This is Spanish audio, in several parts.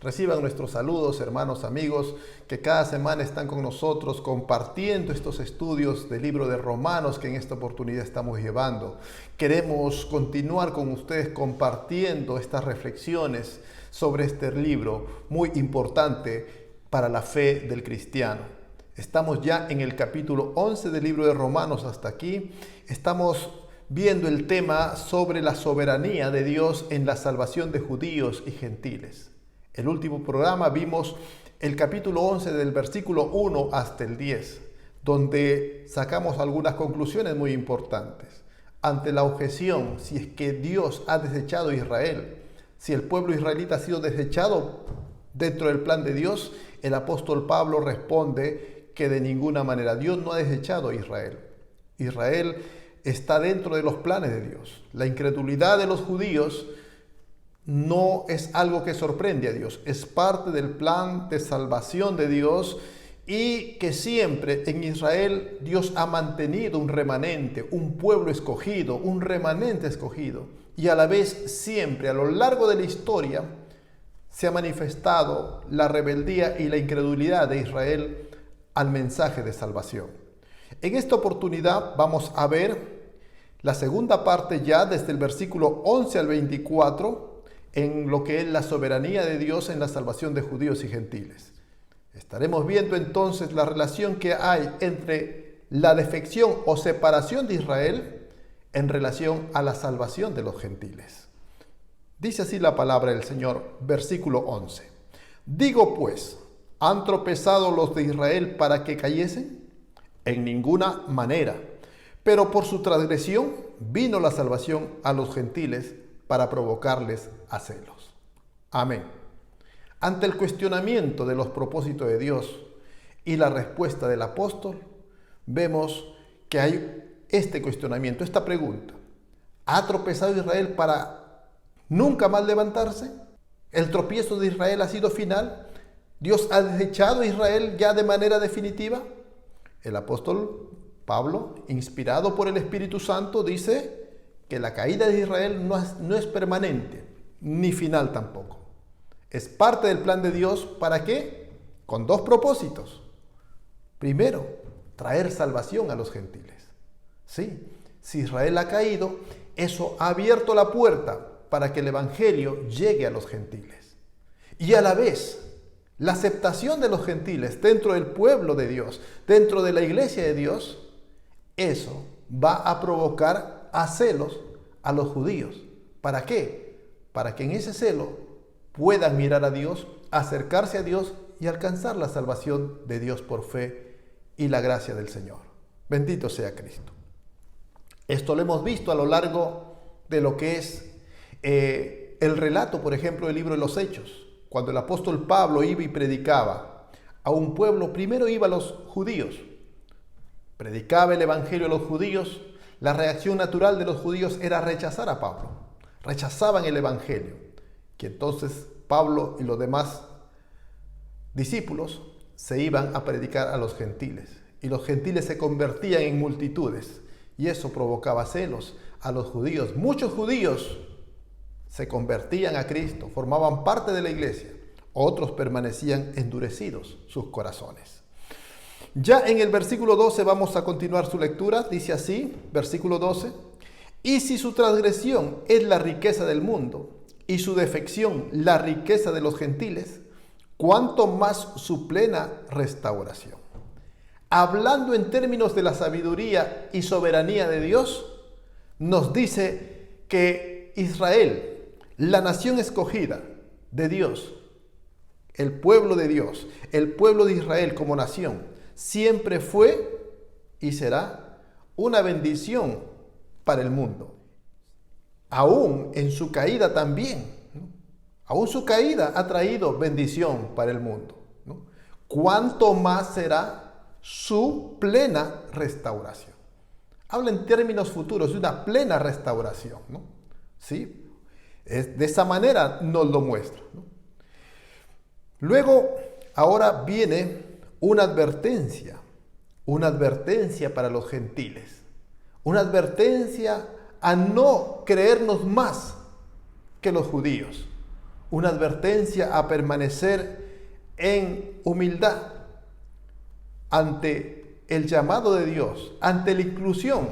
Reciban nuestros saludos, hermanos, amigos, que cada semana están con nosotros compartiendo estos estudios del libro de Romanos que en esta oportunidad estamos llevando. Queremos continuar con ustedes compartiendo estas reflexiones sobre este libro muy importante para la fe del cristiano. Estamos ya en el capítulo 11 del libro de Romanos hasta aquí. Estamos viendo el tema sobre la soberanía de Dios en la salvación de judíos y gentiles. El último programa vimos el capítulo 11 del versículo 1 hasta el 10, donde sacamos algunas conclusiones muy importantes. Ante la objeción, si es que Dios ha desechado a Israel, si el pueblo israelita ha sido desechado dentro del plan de Dios, el apóstol Pablo responde que de ninguna manera Dios no ha desechado a Israel. Israel está dentro de los planes de Dios. La incredulidad de los judíos no es algo que sorprende a Dios, es parte del plan de salvación de Dios y que siempre en Israel Dios ha mantenido un remanente, un pueblo escogido, un remanente escogido. Y a la vez siempre a lo largo de la historia se ha manifestado la rebeldía y la incredulidad de Israel al mensaje de salvación. En esta oportunidad vamos a ver la segunda parte ya desde el versículo 11 al 24 en lo que es la soberanía de Dios en la salvación de judíos y gentiles. Estaremos viendo entonces la relación que hay entre la defección o separación de Israel en relación a la salvación de los gentiles. Dice así la palabra del Señor, versículo 11. Digo pues, ¿han tropezado los de Israel para que cayesen? En ninguna manera. Pero por su transgresión vino la salvación a los gentiles para provocarles a celos. Amén. Ante el cuestionamiento de los propósitos de Dios y la respuesta del apóstol, vemos que hay este cuestionamiento, esta pregunta. ¿Ha tropezado Israel para nunca más levantarse? ¿El tropiezo de Israel ha sido final? ¿Dios ha desechado a Israel ya de manera definitiva? El apóstol Pablo, inspirado por el Espíritu Santo, dice que la caída de Israel no es permanente, ni final tampoco. Es parte del plan de Dios, ¿para qué? Con dos propósitos. Primero, traer salvación a los gentiles. Sí, si Israel ha caído, eso ha abierto la puerta para que el Evangelio llegue a los gentiles. Y a la vez, la aceptación de los gentiles dentro del pueblo de Dios, dentro de la iglesia de Dios, eso va a provocar a celos a los judíos. ¿Para qué? Para que en ese celo puedan mirar a Dios, acercarse a Dios y alcanzar la salvación de Dios por fe y la gracia del Señor. Bendito sea Cristo. Esto lo hemos visto a lo largo de lo que es el relato, por ejemplo, del libro de los Hechos. Cuando el apóstol Pablo iba y predicaba a un pueblo, primero iba a los judíos. Predicaba el evangelio a los judíos. La reacción natural de los judíos era rechazar a Pablo. Rechazaban el evangelio. Que entonces Pablo y los demás discípulos se iban a predicar a los gentiles. Y los gentiles se convertían en multitudes. Y eso provocaba celos a los judíos. Muchos judíos se convertían a Cristo, formaban parte de la iglesia. Otros permanecían endurecidos sus corazones. Ya en el versículo 12 vamos a continuar su lectura. Dice así, versículo 12. Y si su transgresión es la riqueza del mundo y su defección la riqueza de los gentiles, ¿cuánto más su plena restauración? Hablando en términos de la sabiduría y soberanía de Dios, nos dice que Israel, la nación escogida de Dios, el pueblo de Dios, el pueblo de Israel como nación, siempre fue y será una bendición para el mundo. Aún en su caída también, ¿no? Aún su caída ha traído bendición para el mundo, ¿no? ¿Cuánto más será su plena restauración? Habla en términos futuros de una plena restauración, ¿no? ¿Sí? De esa manera nos lo muestra, ¿no? Luego, ahora viene una advertencia para los gentiles, una advertencia a no creernos más que los judíos, una advertencia a permanecer en humildad ante el llamado de Dios, ante la inclusión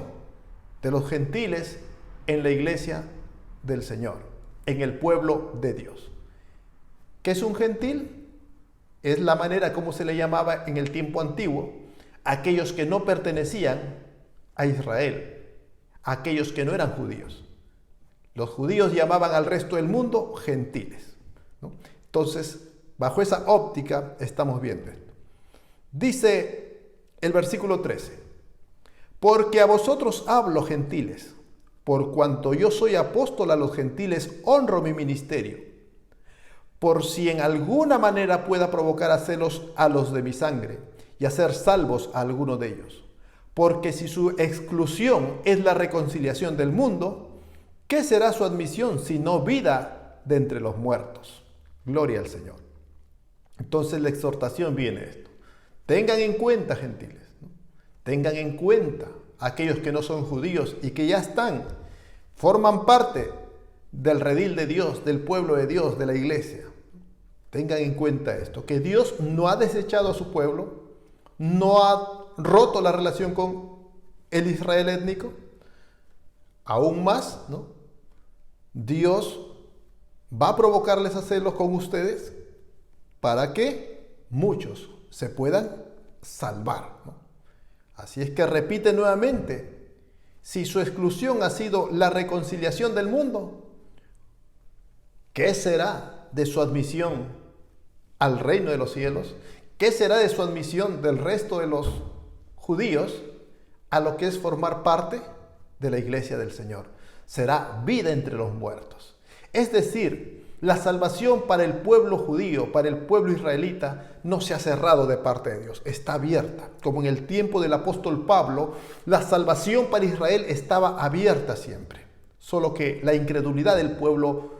de los gentiles en la iglesia del Señor, en el pueblo de Dios. ¿Qué es un gentil? Es la manera como se le llamaba en el tiempo antiguo a aquellos que no pertenecían a Israel, a aquellos que no eran judíos. Los judíos llamaban al resto del mundo gentiles, ¿no? Entonces, bajo esa óptica estamos viendo esto. Dice el versículo 13: porque a vosotros hablo, gentiles, por cuanto yo soy apóstol a los gentiles, honro mi ministerio, por si en alguna manera pueda provocar a celos a los de mi sangre y hacer salvos a alguno de ellos. Porque si su exclusión es la reconciliación del mundo, ¿qué será su admisión sino vida de entre los muertos? Gloria al Señor. Entonces la exhortación viene esto. Tengan en cuenta, gentiles, ¿no? Tengan en cuenta aquellos que no son judíos y que ya forman parte del redil de Dios, del pueblo de Dios, de la iglesia. Tengan en cuenta esto, que Dios no ha desechado a su pueblo, no ha roto la relación con el Israel étnico. Aún más, ¿no? Dios va a provocarles a celos con ustedes para que muchos se puedan salvar, ¿no? Así es que repite nuevamente, si su exclusión ha sido la reconciliación del mundo, ¿qué será de su admisión al reino de los cielos? ¿Qué será de su admisión del resto de los judíos a lo que es formar parte de la iglesia del Señor? Será vida entre los muertos. Es decir, la salvación para el pueblo judío, para el pueblo israelita, no se ha cerrado de parte de Dios, está abierta. Como en el tiempo del apóstol Pablo, la salvación para Israel estaba abierta siempre. Solo que la incredulidad del pueblo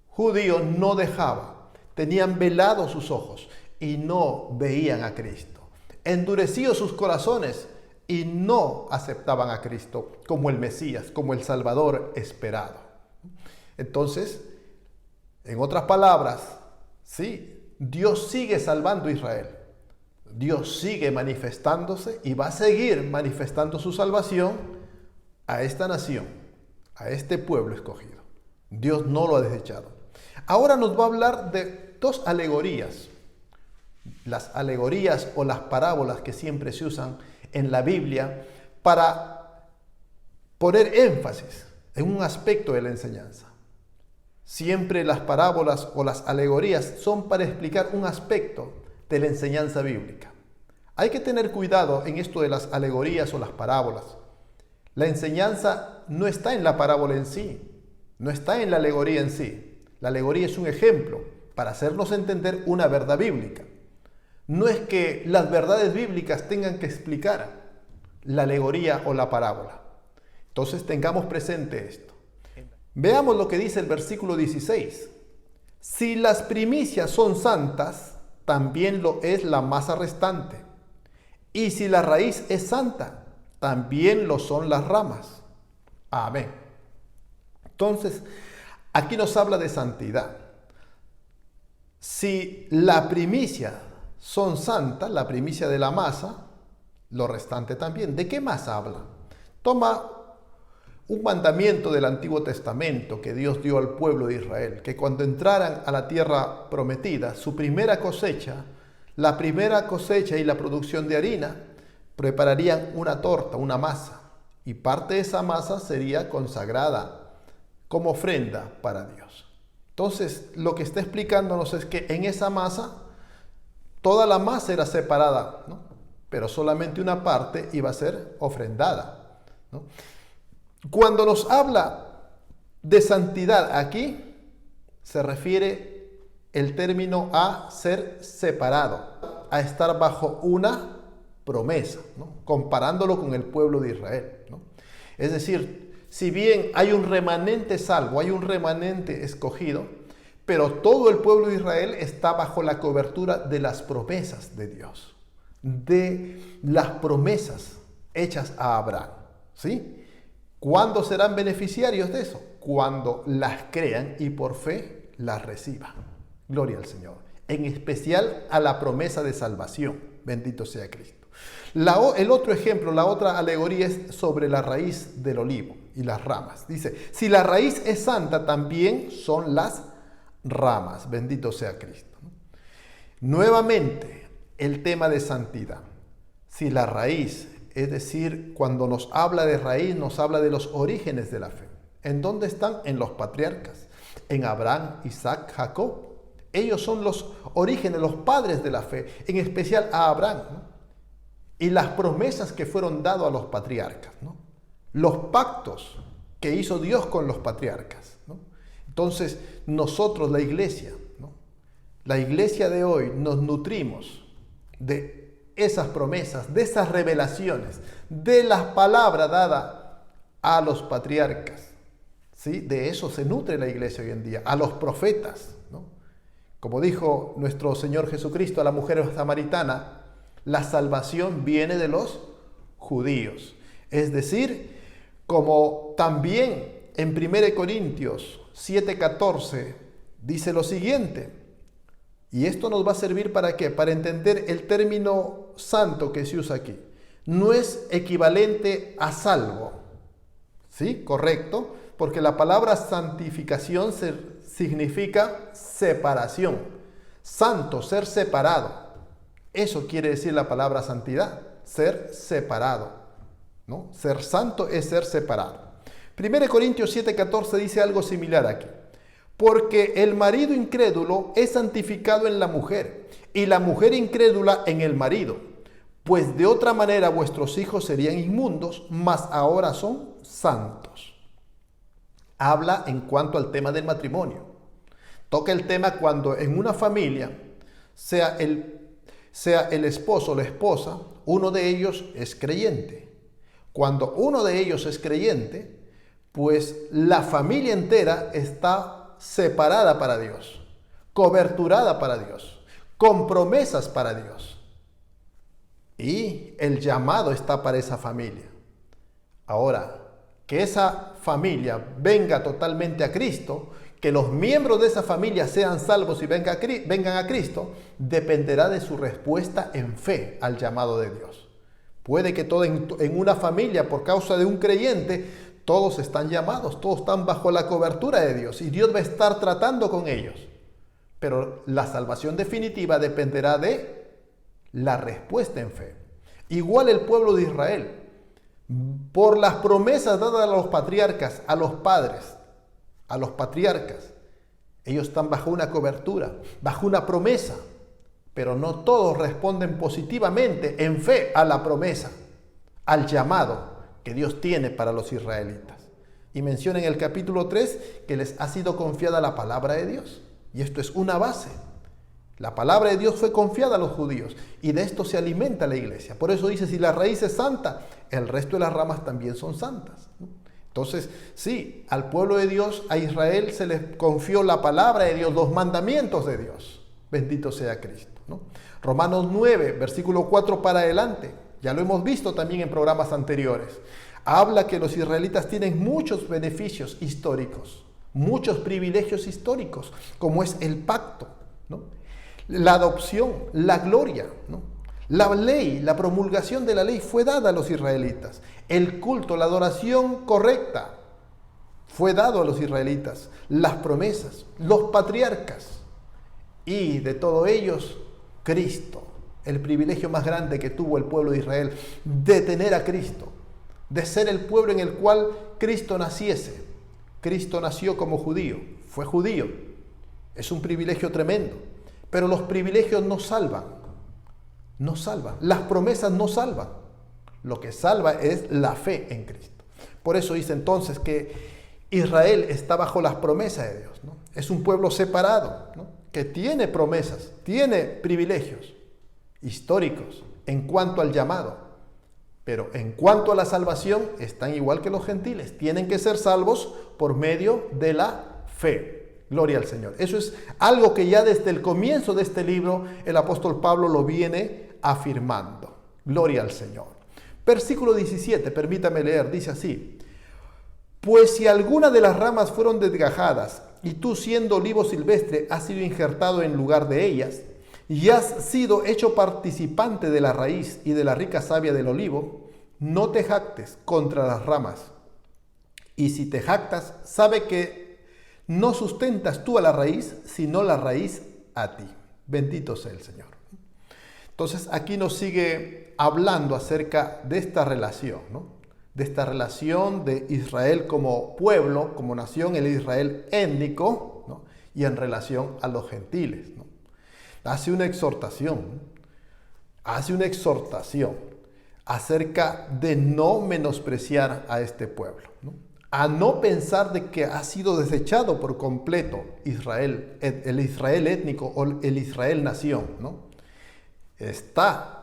judío no dejaba. Tenían velados sus ojos y no veían a Cristo. Endurecidos sus corazones y no aceptaban a Cristo como el Mesías, como el Salvador esperado. Entonces, en otras palabras, sí, Dios sigue salvando a Israel. Dios sigue manifestándose y va a seguir manifestando su salvación a esta nación, a este pueblo escogido. Dios no lo ha desechado. Ahora nos va a hablar de dos alegorías. Las alegorías o las parábolas que siempre se usan en la Biblia para poner énfasis en un aspecto de la enseñanza. Siempre las parábolas o las alegorías son para explicar un aspecto de la enseñanza bíblica. Hay que tener cuidado en esto de las alegorías o las parábolas. La enseñanza no está en la parábola en sí, no está en la alegoría en sí. La alegoría es un ejemplo para hacernos entender una verdad bíblica. No es que las verdades bíblicas tengan que explicar la alegoría o la parábola. Entonces tengamos presente esto. Veamos lo que dice el versículo 16. Si las primicias son santas, también lo es la masa restante. Y si la raíz es santa, también lo son las ramas. Amén. Entonces, aquí nos habla de santidad. Si la primicia son santas, la primicia de la masa, lo restante también. ¿De qué más habla? Toma un mandamiento del Antiguo Testamento que Dios dio al pueblo de Israel, que cuando entraran a la tierra prometida, su primera cosecha, la primera cosecha y la producción de harina, prepararían una torta, una masa, y parte de esa masa sería consagrada como ofrenda para Dios. Entonces, lo que está explicándonos es que en esa masa, toda la masa era separada, ¿no? Pero solamente una parte iba a ser ofrendada, ¿no? Cuando nos habla de santidad aquí, se refiere el término a ser separado, a estar bajo una promesa, ¿no? Comparándolo con el pueblo de Israel, ¿no? Es decir, si bien hay un remanente salvo, hay un remanente escogido, pero todo el pueblo de Israel está bajo la cobertura de las promesas de Dios, de las promesas hechas a Abraham, ¿sí? ¿Cuándo serán beneficiarios de eso? Cuando las crean y por fe las reciba. Gloria al Señor. En especial a la promesa de salvación. Bendito sea Cristo. El otro ejemplo, la otra alegoría es sobre la raíz del olivo y las ramas. Dice, si la raíz es santa, también son las ramas. Bendito sea Cristo. Nuevamente, el tema de santidad. Si la raíz, es decir, cuando nos habla de raíz, nos habla de los orígenes de la fe. ¿En dónde están? En los patriarcas. En Abraham, Isaac, Jacob. Ellos son los orígenes, los padres de la fe, en especial a Abraham, ¿no? Y las promesas que fueron dadas a los patriarcas, ¿no? Los pactos que hizo Dios con los patriarcas, ¿no? Entonces, nosotros, la iglesia, ¿no? La iglesia de hoy, nos nutrimos de esas promesas, de esas revelaciones, de las palabras dadas a los patriarcas, ¿sí? De eso se nutre la iglesia hoy en día, a los profetas, ¿no? Como dijo nuestro Señor Jesucristo a la mujer samaritana, la salvación viene de los judíos. Es decir, como también en 1 Corintios 7:14 dice lo siguiente, y esto nos va a servir ¿para qué? Para entender el término santo que se usa aquí. No es equivalente a salvo, ¿sí? Correcto, porque la palabra santificación significa separación. Santo, ser separado. Eso quiere decir la palabra santidad, ser separado, ¿no? Ser santo es ser separado. 1 Corintios 7:14 dice algo similar aquí. Porque el marido incrédulo es santificado en la mujer, y la mujer incrédula en el marido. Pues de otra manera vuestros hijos serían inmundos, mas ahora son santos. Habla en cuanto al tema del matrimonio. Toca el tema cuando en una familia, sea el esposo o la esposa, uno de ellos es creyente. Cuando uno de ellos es creyente, pues la familia entera está separada para Dios, coberturada para Dios, con promesas para Dios. Y el llamado está para esa familia. Ahora, que esa familia venga totalmente a Cristo, que los miembros de esa familia sean salvos y vengan a Cristo, dependerá de su respuesta en fe al llamado de Dios. Puede que en una familia, por causa de un creyente, todos están llamados, todos están bajo la cobertura de Dios y Dios va a estar tratando con ellos. Pero la salvación definitiva dependerá de la respuesta en fe. Igual el pueblo de Israel, por las promesas dadas a los patriarcas, a los padres, a los patriarcas, ellos están bajo una cobertura, bajo una promesa, pero no todos responden positivamente en fe a la promesa, al llamado que Dios tiene para los israelitas. Y menciona en el capítulo 3 que les ha sido confiada la palabra de Dios, y esto es una base. La palabra de Dios fue confiada a los judíos y de esto se alimenta la iglesia. Por eso dice, si la raíz es santa, el resto de las ramas también son santas, ¿no? Entonces, sí, al pueblo de Dios, a Israel se les confió la palabra de Dios, los mandamientos de Dios. Bendito sea Cristo, ¿no? Romanos 9, versículo 4 para adelante, ya lo hemos visto también en programas anteriores. Habla que los israelitas tienen muchos beneficios históricos, muchos privilegios históricos, como es el pacto, ¿no? La adopción, la gloria, ¿no? La ley, la promulgación de la ley fue dada a los israelitas. El culto, la adoración correcta fue dado a los israelitas. Las promesas, los patriarcas y de todos ellos, Cristo. El privilegio más grande que tuvo el pueblo de Israel de tener a Cristo, de ser el pueblo en el cual Cristo naciese. Cristo nació como judío, fue judío. Es un privilegio tremendo, pero los privilegios no salvan. No salvan, las promesas no salvan. Lo que salva es la fe en Cristo. Por eso dice entonces que Israel está bajo las promesas de Dios, ¿no? Es un pueblo separado, ¿no? Que tiene promesas, tiene privilegios históricos en cuanto al llamado. Pero en cuanto a la salvación, están igual que los gentiles. Tienen que ser salvos por medio de la fe. Gloria al Señor. Eso es algo que ya desde el comienzo de este libro el apóstol Pablo lo viene afirmando. Gloria al Señor. Versículo 17, permítame leer, dice así: pues si alguna de las ramas fueron desgajadas y tú siendo olivo silvestre has sido injertado en lugar de ellas, y has sido hecho participante de la raíz y de la rica savia del olivo, no te jactes contra las ramas. Y si te jactas, sabe que no sustentas tú a la raíz, sino la raíz a ti. Bendito sea el Señor. Entonces aquí nos sigue hablando acerca de esta relación, ¿no? De esta relación de Israel como pueblo, como nación, el Israel étnico, ¿no? Y en relación a los gentiles, ¿no? Hace una exhortación acerca de no menospreciar a este pueblo, ¿no? A no pensar de que ha sido desechado por completo Israel, el Israel étnico o el Israel nación, ¿no?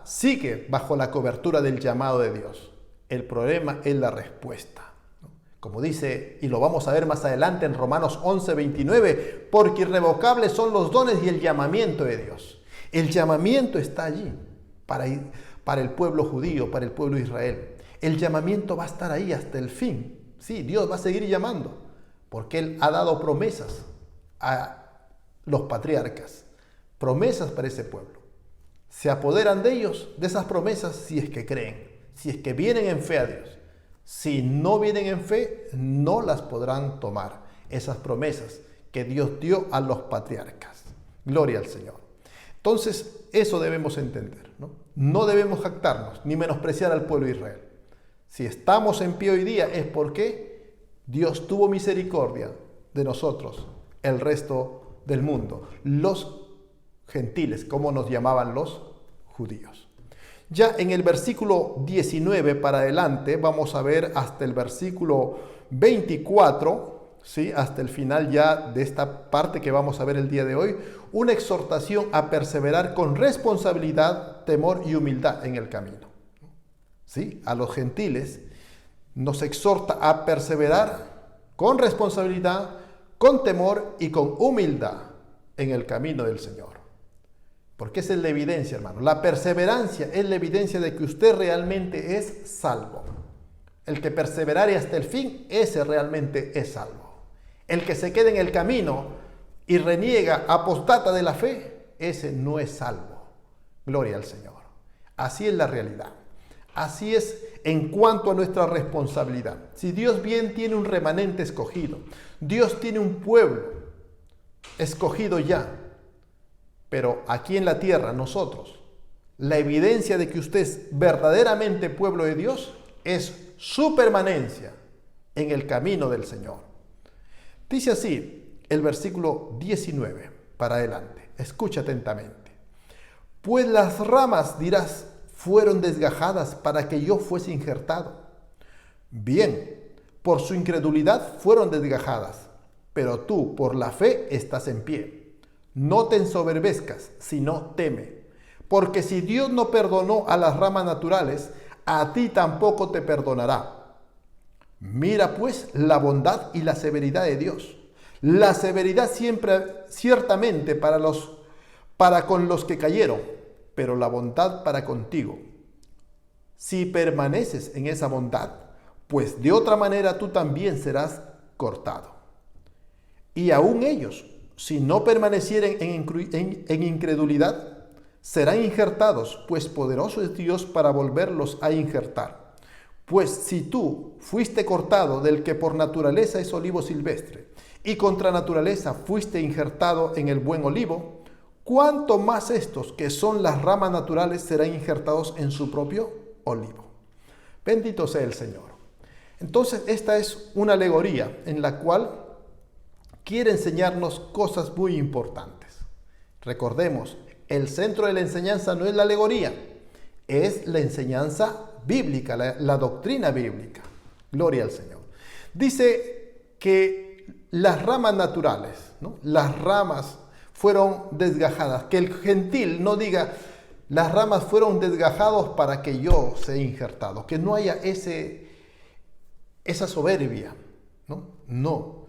Sigue bajo la cobertura del llamado de Dios. El problema es la respuesta, ¿no? Como dice, y lo vamos a ver más adelante en Romanos 11:29, porque irrevocables son los dones y el llamamiento de Dios. El llamamiento está allí para el pueblo judío, para el pueblo de Israel. El llamamiento va a estar ahí hasta el fin. Sí, Dios va a seguir llamando, porque Él ha dado promesas a los patriarcas, promesas para ese pueblo. Se apoderan de ellos, de esas promesas, si es que creen, si es que vienen en fe a Dios. Si no vienen en fe, no las podrán tomar, esas promesas que Dios dio a los patriarcas. Gloria al Señor. Entonces, eso debemos entender, ¿no? No debemos jactarnos ni menospreciar al pueblo de Israel. Si estamos en pie hoy día es porque Dios tuvo misericordia de nosotros, el resto del mundo, los gentiles, como nos llamaban los judíos. Ya en el versículo 19 para adelante, vamos a ver hasta el versículo 24, ¿sí? Hasta el final ya de esta parte que vamos a ver el día de hoy, una exhortación a perseverar con responsabilidad, temor y humildad en el camino. ¿Sí? A los gentiles nos exhorta a perseverar con responsabilidad, con temor y con humildad en el camino del Señor. Porque esa es la evidencia, hermano. La perseverancia es la evidencia de que usted realmente es salvo. El que perseverare hasta el fin, ese realmente es salvo. El que se quede en el camino y reniega, apostata de la fe, ese no es salvo. Gloria al Señor. Así es la realidad. Así es en cuanto a nuestra responsabilidad. Si Dios bien tiene un remanente escogido, Dios tiene un pueblo escogido ya, pero aquí en la tierra nosotros, la evidencia de que usted es verdaderamente pueblo de Dios es su permanencia en el camino del Señor. Dice así el versículo 19 para adelante. Escucha atentamente. Pues las ramas, dirás, fueron desgajadas para que yo fuese injertado. Bien, por su incredulidad fueron desgajadas, pero tú por la fe estás en pie. No te ensoberbezcas, sino teme. Porque si Dios no perdonó a las ramas naturales, a ti tampoco te perdonará. Mira pues la bondad y la severidad de Dios. La severidad siempre, ciertamente, para con los que cayeron, pero la bondad para contigo. Si permaneces en esa bondad, pues de otra manera tú también serás cortado. Y aún ellos, si no permanecieren en incredulidad, serán injertados, pues poderoso es Dios para volverlos a injertar. Pues si tú fuiste cortado del que por naturaleza es olivo silvestre, y contra naturaleza fuiste injertado en el buen olivo, ¿cuánto más estos, que son las ramas naturales, serán injertados en su propio olivo? Bendito sea el Señor. Entonces, esta es una alegoría en la cual quiere enseñarnos cosas muy importantes. Recordemos, el centro de la enseñanza no es la alegoría, es la enseñanza bíblica, la doctrina bíblica. Gloria al Señor. Dice que las ramas naturales, ¿no? Las ramas fueron desgajadas. Que el gentil no diga, las ramas fueron desgajados para que yo sea injertado. Que no haya esa soberbia, ¿no? No.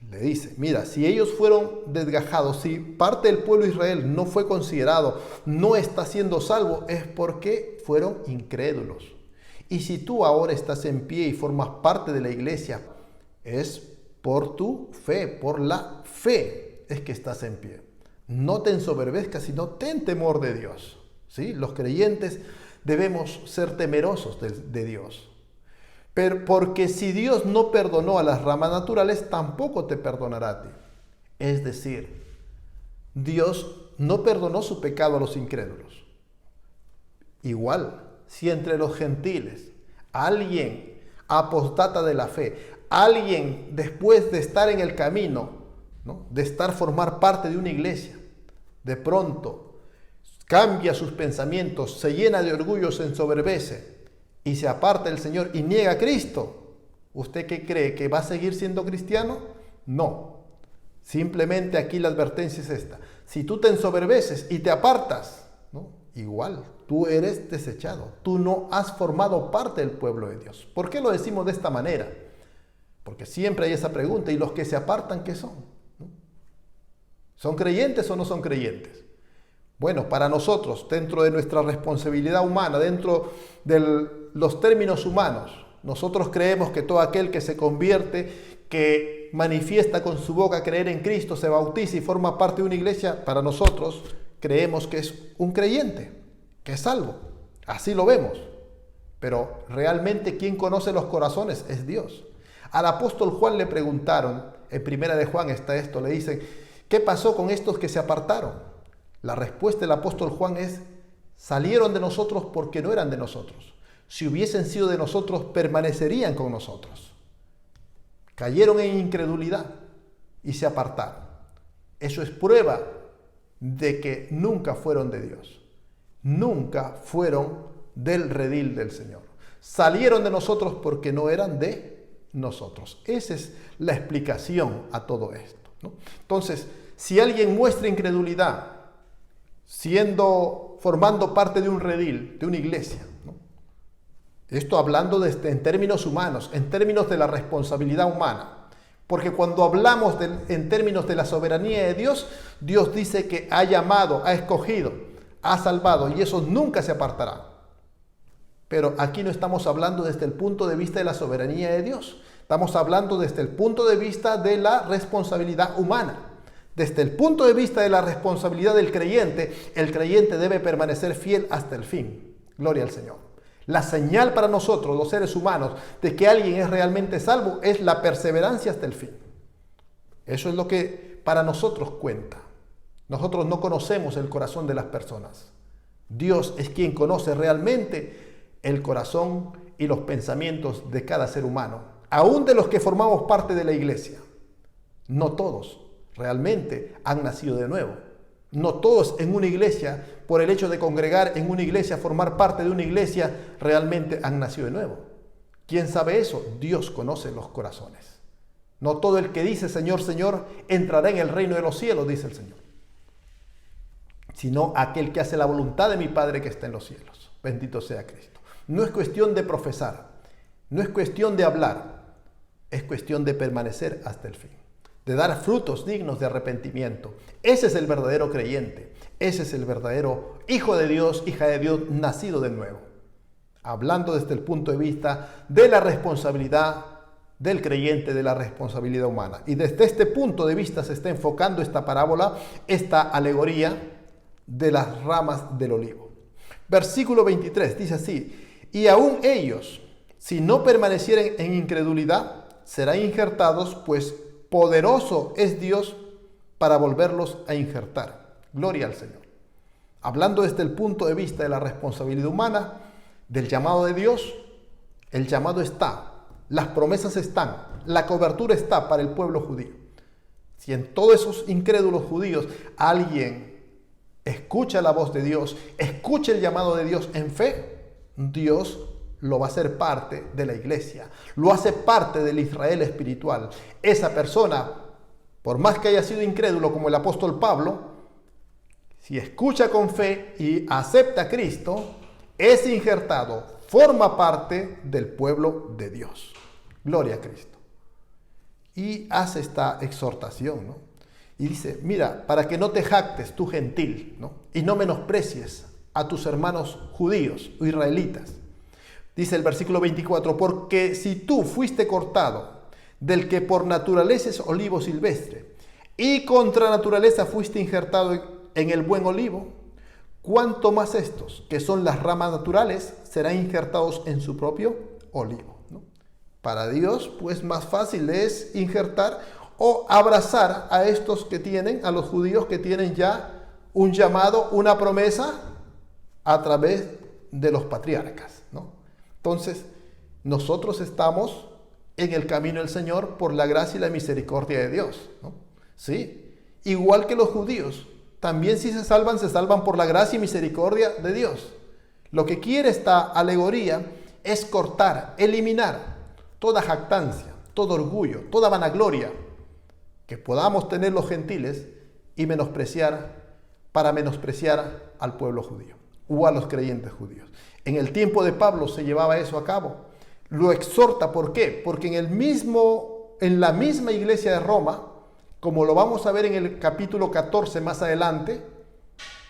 Le dice, mira, si ellos fueron desgajados, si parte del pueblo de Israel no fue considerado, no está siendo salvo, es porque fueron incrédulos. Y si tú ahora estás en pie y formas parte de la iglesia, es por tu fe, por la fe es que estás en pie. No te ensoberbezcas, sino ten temor de Dios. ¿Sí? Los creyentes debemos ser temerosos de Dios. Pero porque si Dios no perdonó a las ramas naturales, tampoco te perdonará a ti. Es decir, Dios no perdonó su pecado a los incrédulos. Igual, si entre los gentiles alguien apostata de la fe, alguien después de estar en el camino, ¿no?, de formar parte de una iglesia, de pronto cambia sus pensamientos, se llena de orgullo, se ensoberbece y se aparta del Señor y niega a Cristo, ¿usted qué cree? ¿Que va a seguir siendo cristiano? No. Simplemente aquí la advertencia es esta: si tú te ensoberbeces y te apartas, ¿no?, igual, tú eres desechado. Tú no has formado parte del pueblo de Dios. ¿Por qué lo decimos de esta manera? Porque siempre hay esa pregunta: ¿y los que se apartan qué son? ¿No? ¿Son creyentes o no son creyentes? Bueno, para nosotros, dentro de nuestra responsabilidad humana, dentro de los términos humanos, nosotros creemos que todo aquel que se convierte, que manifiesta con su boca creer en Cristo, se bautiza y forma parte de una iglesia, para nosotros creemos que es un creyente, que es salvo. Así lo vemos. Pero realmente quien conoce los corazones es Dios. Al apóstol Juan le preguntaron, en Primera de Juan está esto, le dicen: ¿qué pasó con estos que se apartaron? La respuesta del apóstol Juan es: salieron de nosotros porque no eran de nosotros. Si hubiesen sido de nosotros, permanecerían con nosotros. Cayeron en incredulidad y se apartaron. Eso es prueba de que nunca fueron de Dios. Nunca fueron del redil del Señor. Salieron de nosotros porque no eran de nosotros. Esa es la explicación a todo esto, ¿no? Entonces, si alguien muestra incredulidad, formando parte de un redil, de una iglesia, ¿no?, esto hablando en términos humanos, en términos de la responsabilidad humana, porque cuando hablamos en términos de la soberanía de Dios, Dios dice que ha llamado, ha escogido, ha salvado, y esos nunca se apartarán. Pero aquí no estamos hablando desde el punto de vista de la soberanía de Dios, estamos hablando desde el punto de vista de la responsabilidad humana. Desde el punto de vista de la responsabilidad del creyente, el creyente debe permanecer fiel hasta el fin. Gloria al Señor. La señal para nosotros, los seres humanos, de que alguien es realmente salvo es la perseverancia hasta el fin. Eso es lo que para nosotros cuenta. Nosotros no conocemos el corazón de las personas. Dios es quien conoce realmente el corazón y los pensamientos de cada ser humano, aún de los que formamos parte de la iglesia. No todos realmente han nacido de nuevo. No todos en una iglesia, por el hecho de congregar en una iglesia, formar parte de una iglesia, realmente han nacido de nuevo. ¿Quién sabe eso? Dios conoce los corazones. No todo el que dice Señor, Señor, entrará en el reino de los cielos, dice el Señor, sino aquel que hace la voluntad de mi Padre que está en los cielos. Bendito sea Cristo. No es cuestión de profesar, no es cuestión de hablar, es cuestión de permanecer hasta el fin, de dar frutos dignos de arrepentimiento. Ese es el verdadero creyente, ese es el verdadero hijo de Dios, hija de Dios, nacido de nuevo. Hablando desde el punto de vista de la responsabilidad del creyente, de la responsabilidad humana. Y desde este punto de vista se está enfocando esta parábola, esta alegoría de las ramas del olivo. Versículo 23 dice así: y aún ellos, si no permanecieren en incredulidad, serán injertados, pues poderoso es Dios para volverlos a injertar. Gloria al Señor. Hablando desde el punto de vista de la responsabilidad humana, del llamado de Dios, el llamado está, las promesas están, la cobertura está para el pueblo judío. Si en todos esos incrédulos judíos alguien escucha la voz de Dios, escucha el llamado de Dios en fe, Dios lo va a hacer parte de la iglesia, lo hace parte del Israel espiritual. Esa persona, por más que haya sido incrédulo como el apóstol Pablo, si escucha con fe y acepta a Cristo, es injertado, forma parte del pueblo de Dios. Gloria a Cristo. Y hace esta exhortación, ¿no? Y dice: mira, para que no te jactes tú gentil, ¿no?, y no menosprecies a tus hermanos judíos o israelitas. Dice el versículo 24: porque si tú fuiste cortado del que por naturaleza es olivo silvestre, y contra naturaleza fuiste injertado en el buen olivo, cuanto más estos, que son las ramas naturales, serán injertados en su propio olivo, ¿no? Para Dios, pues más fácil es injertar o abrazar a estos que tienen, a los judíos que tienen ya un llamado, una promesa a través de los patriarcas, ¿no? Entonces, nosotros estamos en el camino del Señor por la gracia y la misericordia de Dios, ¿no? Sí, igual que los judíos, también si se salvan por la gracia y misericordia de Dios. Lo que quiere esta alegoría es cortar, eliminar toda jactancia, todo orgullo, toda vanagloria que podamos tener los gentiles y para menospreciar al pueblo judío o a los creyentes judíos. En el tiempo de Pablo se llevaba eso a cabo. Lo exhorta, ¿por qué? Porque en la misma iglesia de Roma, como lo vamos a ver en el capítulo 14 más adelante,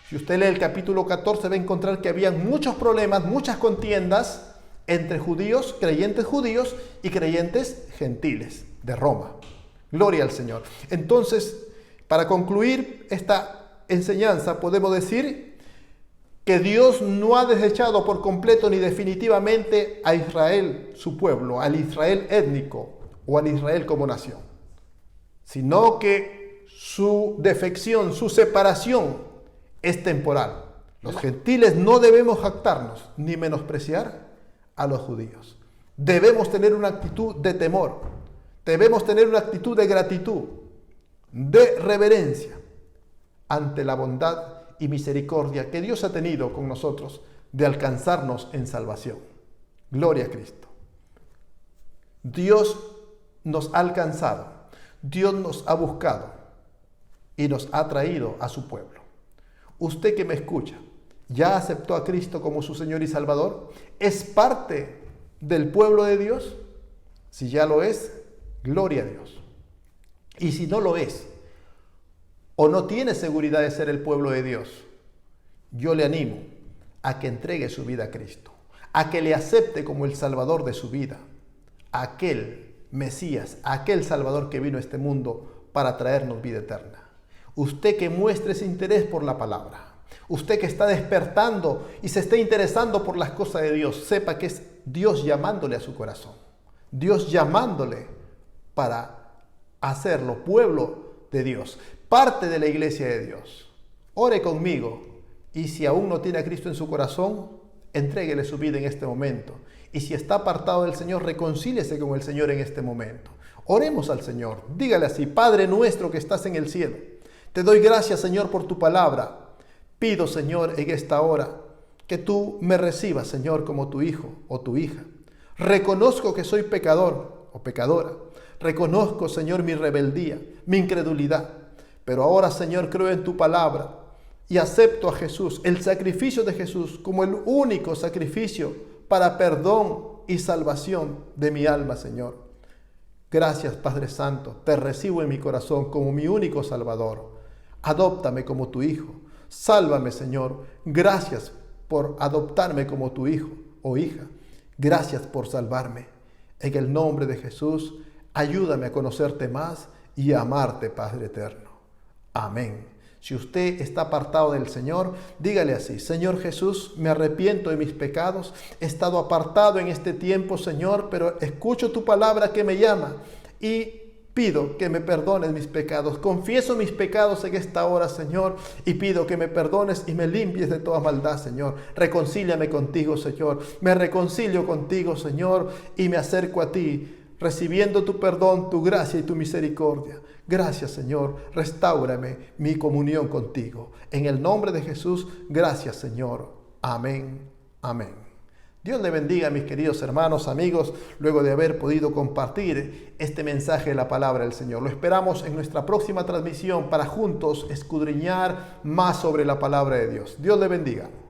si usted lee el capítulo 14 va a encontrar que habían muchos problemas, muchas contiendas entre judíos, creyentes judíos y creyentes gentiles de Roma. Gloria al Señor. Entonces, para concluir esta enseñanza, podemos decir que Dios no ha desechado por completo ni definitivamente a Israel, su pueblo, al Israel étnico o al Israel como nación, sino que su defección, su separación es temporal. Los gentiles no debemos jactarnos ni menospreciar a los judíos. Debemos tener una actitud de temor, debemos tener una actitud de gratitud, de reverencia ante la bondad y misericordia que Dios ha tenido con nosotros de alcanzarnos en salvación. Gloria a Cristo. Dios nos ha alcanzado, Dios nos ha buscado y nos ha traído a su pueblo. Usted que me escucha, ¿ya aceptó a Cristo como su Señor y Salvador? ¿Es parte del pueblo de Dios? Si ya lo es, gloria a Dios. Y si no lo es, o no tiene seguridad de ser el pueblo de Dios, yo le animo a que entregue su vida a Cristo, a que le acepte como el Salvador de su vida, aquel Mesías, aquel Salvador que vino a este mundo para traernos vida eterna. Usted que muestre ese interés por la palabra, usted que está despertando y se está interesando por las cosas de Dios, sepa que es Dios llamándole a su corazón, Dios llamándole para hacerlo pueblo de Dios, parte de la iglesia de Dios. Ore conmigo y si aún no tiene a Cristo en su corazón, entréguele su vida en este momento. Y si está apartado del Señor, reconcíliese con el Señor en este momento. Oremos al Señor. Dígale así: Padre nuestro que estás en el cielo, te doy gracias, Señor, por tu palabra. Pido, Señor, en esta hora que tú me recibas, Señor, como tu hijo o tu hija. Reconozco que soy pecador o pecadora. Reconozco, Señor, mi rebeldía, mi incredulidad. Pero ahora, Señor, creo en tu palabra y acepto a Jesús, el sacrificio de Jesús, como el único sacrificio para perdón y salvación de mi alma, Señor. Gracias, Padre Santo, te recibo en mi corazón como mi único Salvador. Adóptame como tu hijo. Sálvame, Señor. Gracias por adoptarme como tu hijo o hija. Gracias por salvarme. En el nombre de Jesús, ayúdame a conocerte más y a amarte, Padre eterno. Amén. Si usted está apartado del Señor, dígale así: Señor Jesús, me arrepiento de mis pecados. He estado apartado en este tiempo, Señor, pero escucho tu palabra que me llama y pido que me perdones mis pecados. Confieso mis pecados en esta hora, Señor, y pido que me perdones y me limpies de toda maldad, Señor. Reconcíliame contigo, Señor. Me reconcilio contigo, Señor, y me acerco a ti, recibiendo tu perdón, tu gracia y tu misericordia. Gracias, Señor. Restáurame mi comunión contigo. En el nombre de Jesús, gracias, Señor. Amén. Amén. Dios le bendiga, mis queridos hermanos, amigos, luego de haber podido compartir este mensaje de la palabra del Señor. Lo esperamos en nuestra próxima transmisión para juntos escudriñar más sobre la palabra de Dios. Dios le bendiga.